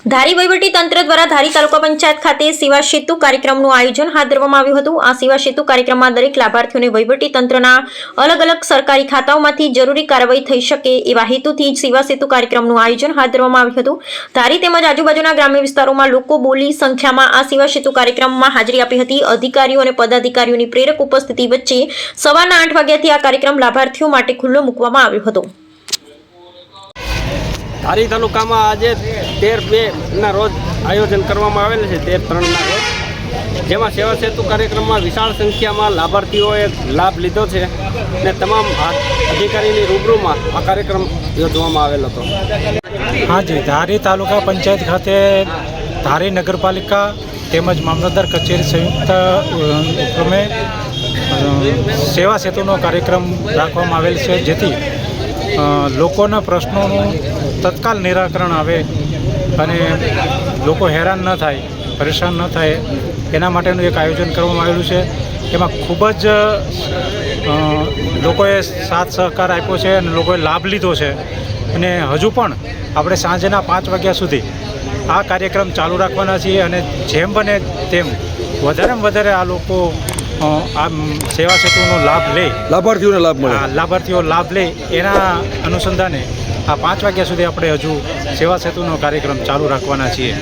ધારી વહીવટી તંત્ર દ્વારા ધારી તાલુકા પંચાયત ખાતે સેવા સેતુ કાર્યક્રમનું આયોજન હાથ ધરવામાં આવ્યું હતું। આ સેવા સેતુ કાર્યક્રમમાં દરેક લાભાર્થીઓને વહીવટી તંત્રના અલગ અલગ સરકારી ખાતાઓમાંથી જરૂરી કાર્યવાહી થઈ શકે એવા હેતુથી સેવા સેતુ કાર્યક્રમનું આયોજન હાથ ધરવામાં આવ્યું હતું। ધારી તેમજ આજુબાજુના ગ્રામ્ય વિસ્તારોમાં લોકો બોલી સંખ્યામાં આ સેવા સેતુ કાર્યક્રમમાં હાજરી આપી હતી। અધિકારીઓ અને પદાધિકારીઓની પ્રેરક ઉપસ્થિતિ વચ્ચે સવારના 8 વાગ્યાથી આ કાર્યક્રમ લાભાર્થીઓ માટે ખુલ્લો મૂકવામાં આવ્યો હતો। ધારી તાલુકામાં આજે 13/2 રોજ આયોજન કરવામાં આવેલ છે। 13/3 રોજ જેમાં સેવા સેતુ કાર્યક્રમમાં વિશાળ સંખ્યામાં લાભાર્થીઓએ લાભ લીધો છે અને તમામ અધિકારીની રૂબરૂમાં આ કાર્યક્રમ યોજવામાં આવેલ હતો। હાજી, ધારી તાલુકા પંચાયત ખાતે ધારી નગરપાલિકા તેમજ મામલતદાર કચેરી સંયુક્ત ઉપક્રમે સેવા સેતુનો કાર્યક્રમ રાખવામાં આવેલ છે, જેથી લોકોના પ્રશ્નોનું તત્કાલ નિરાકરણ આવે અને લોકો હેરાન ન થાય, પરેશાન ન થાય એના માટેનું એક આયોજન કરવામાં આવેલું છે। એમાં ખૂબ જ લોકોએ સાથ સહકાર આપ્યો છે અને લોકોએ લાભ લીધો છે અને હજુ પણ આપણે સાંજના 5 વાગ્યા સુધી આ કાર્યક્રમ ચાલુ રાખવાના છીએ અને જેમ બને તેમ વધારેમાં વધારે આ લોકો આ સેવા સેતુનો લાભ લે, લાભાર્થીઓ લાભ લે એના અનુસંધાને આ 5 વાગ્યા સુધી આપણે હજુ સેવા સેતુનો કાર્યક્રમ ચાલુ રાખવાના છીએ।